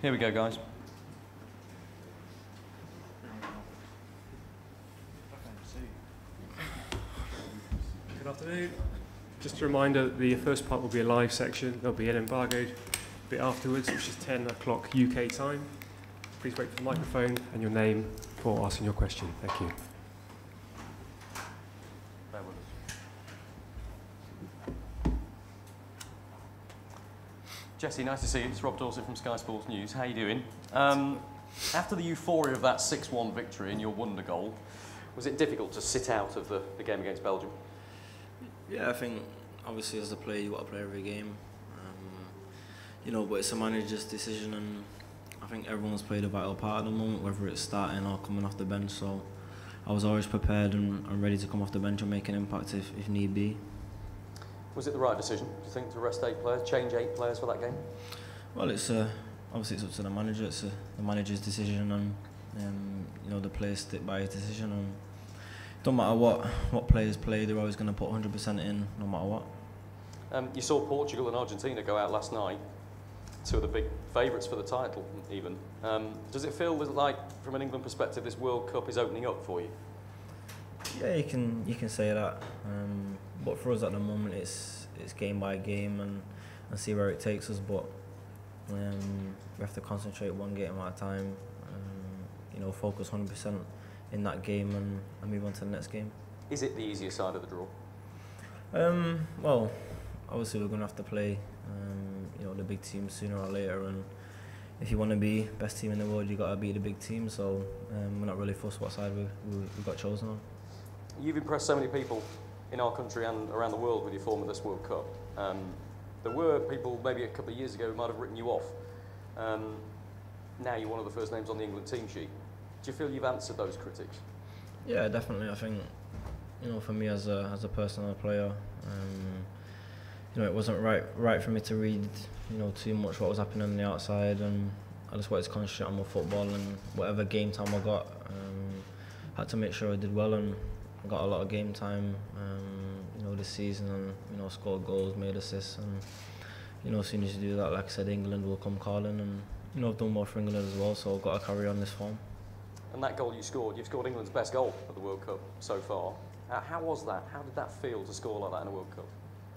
Here we go, guys. Good afternoon. Just a reminder, the first part will be a live section. There'll be an embargoed bit afterwards, which is 10 o'clock UK time. Please wait for the microphone and your name before asking your question. Thank you. Jesse, nice to see you. It's Rob Dorset from Sky Sports News. How are you doing? After the euphoria of that 6-1 victory and your wonder goal, was it difficult to sit out of the game against Belgium? Yeah, I think obviously as a player you got to play every game, you know, but it's a manager's decision, and I think everyone's played a vital part at the moment, whether it's starting or coming off the bench. So I was always prepared and ready to come off the bench and make an impact if need be. Was it the right decision, do you think, to rest 8 players, change 8 players for that game? Well, it's obviously it's up to the manager. It's the manager's decision, and you know, the players stick by his decision. And it don't matter what players play, they're always going to put 100% in, no matter what. You saw Portugal and Argentina go out last night, 2 of the big favourites for the title, even. Does it feel like, from an England perspective, this World Cup is opening up for you? Yeah, you can say that. But for us at the moment, it's game by game and see where it takes us. But we have to concentrate one game at a time. You know, focus 100% in that game and move on to the next game. Is it the easier side of the draw? Well, obviously we're going to have to play you know, the big teams sooner or later, and if you want to be best team in the world, you got to beat the big team. So we're not really fussed what side we got chosen on. You've impressed so many people in our country and around the world with your form of this World Cup. There were people maybe a couple of years ago who might have written you off. Now you're one of the first names on the England team sheet. Do you feel you've answered those critics? Yeah, definitely. I think, you know, for me as a personal player, you know, it wasn't right for me to read, you know, too much what was happening on the outside, and I just wanted to concentrate on my football, and whatever game time I got, had to make sure I did well, and I got a lot of game time, you know, this season, and you know, scored goals, made assists, and you know, as soon as you do that, like I said, England will come calling, and you know, I've done more for England as well, so I've got to carry on this form. And that goal you've scored England's best goal at the World Cup so far. How was that? How did that feel to score like that in a World Cup?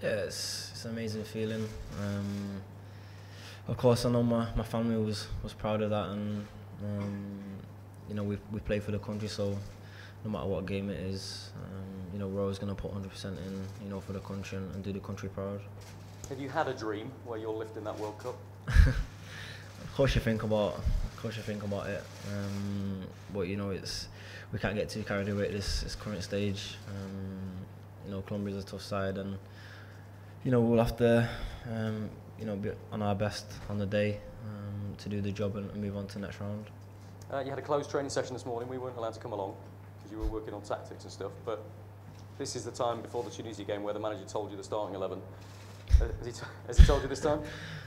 Yeah, it's an amazing feeling. Of course, I know my family was proud of that, and you know, we play for the country, so no matter what game it is, you know, we're always going to put 100% in, you know, for the country and do the country proud. Have you had a dream where you're lifting that World Cup? Of course you think about it, but you know, we can't get too carried away at this current stage. You know, Colombia's a tough side, and you know, we'll have to you know, be on our best on the day to do the job and move on to the next round. You had a closed training session this morning. We weren't allowed to come along because you were working on tactics and stuff, but this is the time before the Tunisia game where the manager told you the starting 11. Has he told you this time?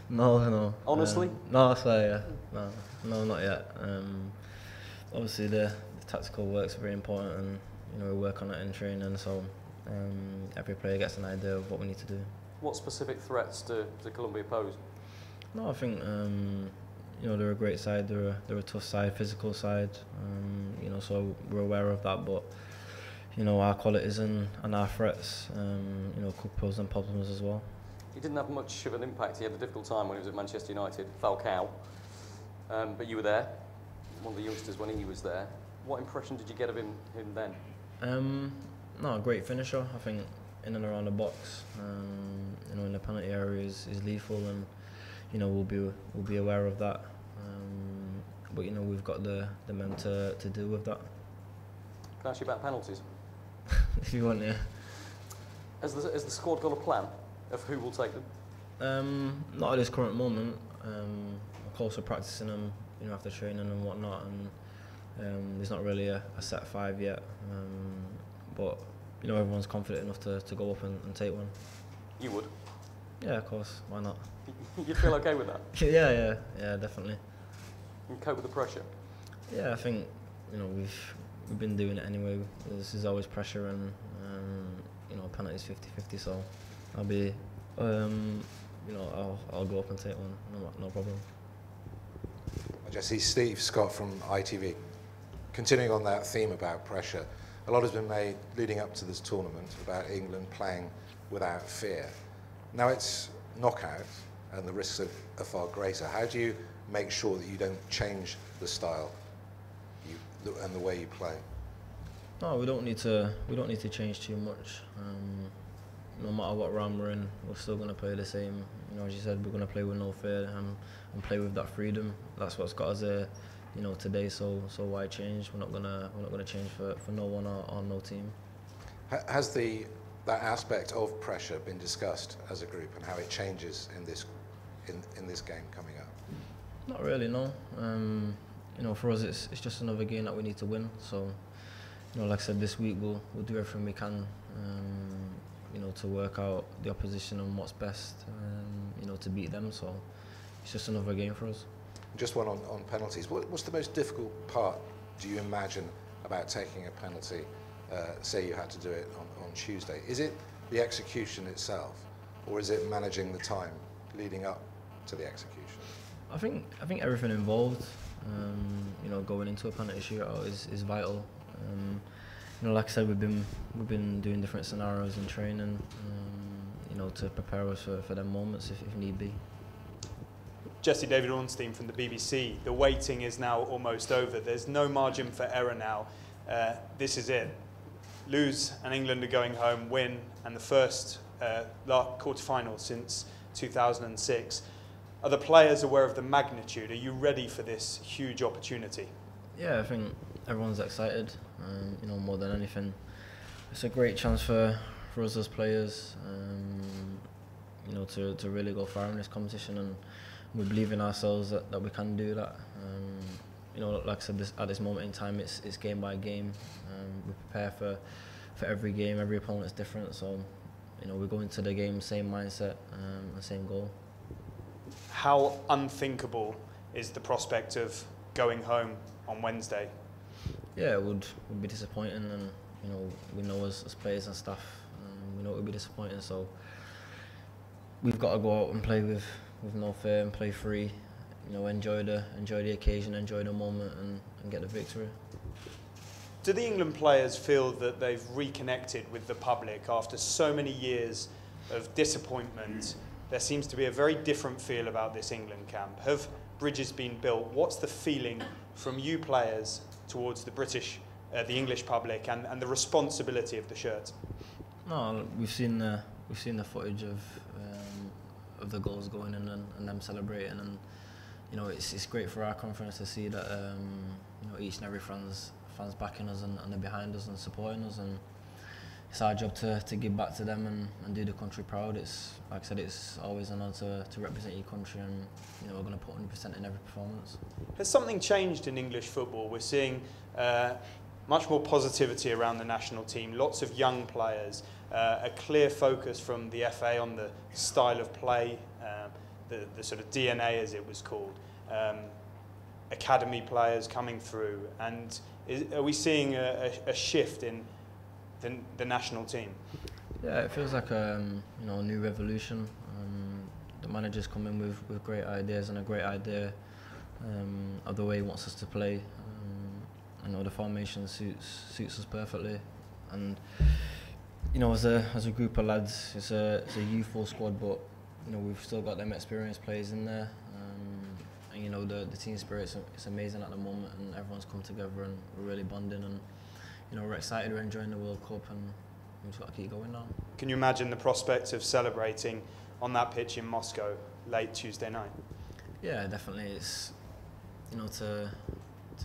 No. Honestly? No, I swear, yeah. No, not yet. Obviously the tactical work's very important, and you know, we work on it in training, so every player gets an idea of what we need to do. What specific threats do Colombia pose? No, I think you know, they're a great side. They're a tough side, physical side. You know, so we're aware of that, but you know, our qualities and our threats, you know, could pose them problems as well. He didn't have much of an impact. He had a difficult time when he was at Manchester United, Falcao. But you were there, one of the youngsters when he was there. What impression did you get of him then? No, a great finisher. I think in and around the box, you know, in the penalty area is lethal, and you know, we'll be aware of that. But you know, we've got the men to deal with that. Can I ask you about penalties? If you want, yeah. Has the squad got a plan of who will take them? Not at this current moment. Of course, we're practicing them, you know, after training and whatnot, and there's not really a set 5 yet. But you know, everyone's confident enough to go up and take one. You would? Yeah, of course. Why not? You feel okay with that? Yeah, definitely. And cope with the pressure? Yeah, I think, you know, we've been doing it anyway. This is always pressure, and you know, penalty is 50-50, so I'll be, you know, I'll go up and take one, no problem. Jesse, Steve Scott from ITV. Continuing on that theme about pressure, a lot has been made leading up to this tournament about England playing without fear. Now it's knockout and the risks are far greater. How do you make sure that you don't change the style and the way you play? No, we don't need to change too much. No matter what round we're in, we're still going to play the same. You know, as you said, we're going to play with no fear and play with that freedom. That's what's got us there, you know, today. So why change? We're not gonna change for no one or no team. Has that aspect of pressure been discussed as a group and how it changes in this game coming up? Not really, no. You know, for us, it's just another game that we need to win. So, you know, like I said, this week we'll do everything we can, you know, to work out the opposition and what's best, you know, to beat them. So it's just another game for us. Just one on penalties. What's the most difficult part, do you imagine, about taking a penalty? Say you had to do it on Tuesday. Is it the execution itself, or is it managing the time leading up to the execution? I think everything involved, you know, going into a penalty shootout is vital. You know, like I said, we've been doing different scenarios in training, you know, to prepare us for them moments if need be. Jesse, David Ornstein from the BBC. The waiting is now almost over. There's no margin for error now. This is it. Lose and England are going home, win, and the first quarter-final since 2006. Are the players aware of the magnitude? Are you ready for this huge opportunity? Yeah, I think everyone's excited, you know, more than anything. It's a great chance for us as players, you know, to really go far in this competition, and we believe in ourselves that we can do that. You know, like I said, at this moment in time, it's game by game. We prepare for every game. Every opponent is different, so you know, we go into the game same mindset and same goal. How unthinkable is the prospect of going home on Wednesday? Yeah, it would be disappointing, and you know, we know as players and staff, we know it would be disappointing. So we've got to go out and play with no fear and play free. You know, enjoy the occasion, enjoy the moment, and get the victory. Do the England players feel that they've reconnected with the public after so many years of disappointment? There seems to be a very different feel about this England camp. Have bridges been built? What's the feeling from you players towards the English public, and the responsibility of the shirt? No, we've seen the footage of the goals going in and them celebrating, and you know, it's great for our conference to see that you know, each and every fans backing us and they're behind us and supporting us, and it's our job to give back to them and do the country proud. It's, like I said, it's always an honour to represent your country, and you know, we're going to put 100% in every performance. Has something changed in English football? We're seeing much more positivity around the national team, lots of young players, a clear focus from the FA on the style of play, the sort of DNA as it was called, academy players coming through, and are we seeing a shift in the national team? Yeah, it feels like you know, a new revolution. The manager's come in with great ideas and a great idea of the way he wants us to play. I know the formation suits us perfectly, and you know, as a group of lads, it's a youthful squad, but you know, we've still got them experienced players in there, and you know, the team spirit it's amazing at the moment, and everyone's come together and we're really bonding, and you know, we're excited, we're enjoying the World Cup, and we've just got to keep going now. Can you imagine the prospect of celebrating on that pitch in Moscow late Tuesday night? Yeah, definitely. It's, you know, to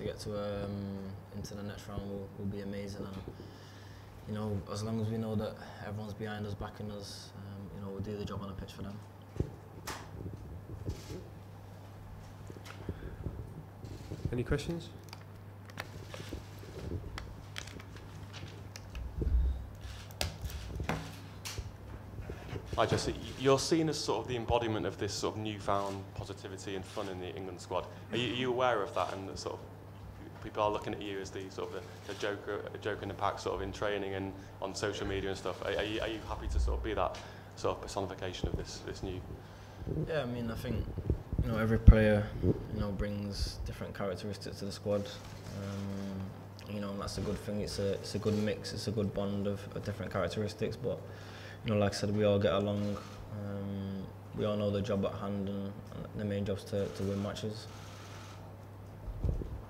get to into the next round will be amazing, and you know, as long as we know that everyone's behind us, backing us, you know, we'll do the job on the pitch for them. Any questions? Hi Jesse, you're seen as sort of the embodiment of this sort of newfound positivity and fun in the England squad. Are you aware of that, and that sort of people are looking at you as the sort of the joker in the pack, sort of in training and on social media and stuff? Are you happy to sort of be that sort of personification of this new? Yeah, I mean, I think You know, every player, you know, brings different characteristics to the squad. You know, and that's a good thing. It's a good mix. It's a good bond of different characteristics. But you know, like I said, we all get along. We all know the job at hand, and the main job's to win matches.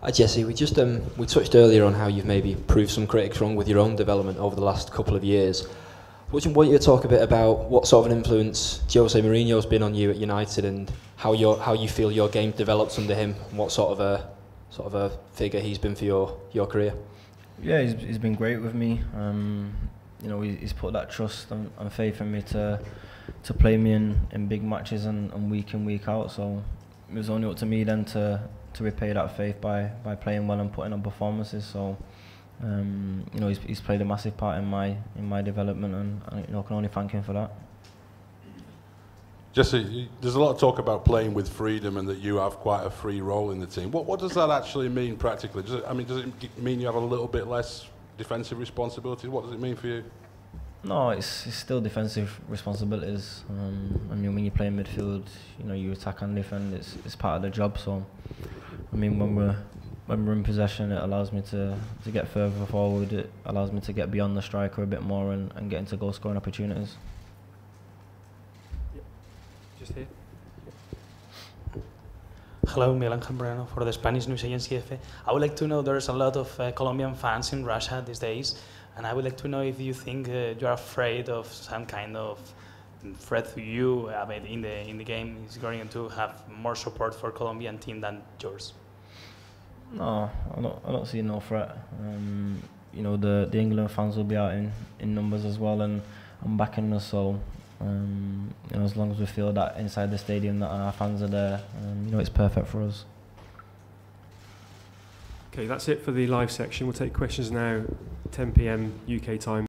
Hi Jesse, we touched earlier on how you've maybe proved some critics wrong with your own development over the last couple of years. I want you to talk a bit about what sort of an influence Jose Mourinho's been on you at United, and how you feel your game develops under him, and what sort of a figure he's been for your career. Yeah, he's been great with me. You know, he's put that trust and faith in me to play me in big matches and week in, week out. So it was only up to me then to repay that faith by playing well and putting on performances. So you know, he's played a massive part in my development, and you know, I can only thank him for that. Jesse, there's a lot of talk about playing with freedom and that you have quite a free role in the team. What does that actually mean practically? Does it mean you have a little bit less defensive responsibilities? What does it mean for you? No, it's still defensive responsibilities. I mean, when you play in midfield, you know, you attack and defend. It's part of the job. So, I mean, when we're in possession, it allows me to get further forward. It allows me to get beyond the striker a bit more and get into goal scoring opportunities. Yep. Just here. Hello, Miguel Angel Moreno for the Spanish news agency EFE. I would like to know, there's a lot of Colombian fans in Russia these days, and I would like to know if you think you're afraid of some kind of threat to you. I mean, in the game is going to have more support for Colombian team than yours. No, I don't see no threat. You know, the England fans will be out in numbers as well, and I'm backing us. So you know, as long as we feel that inside the stadium that our fans are there, you know, it's perfect for us. Okay, that's it for the live section. We'll take questions now, 10 PM UK time.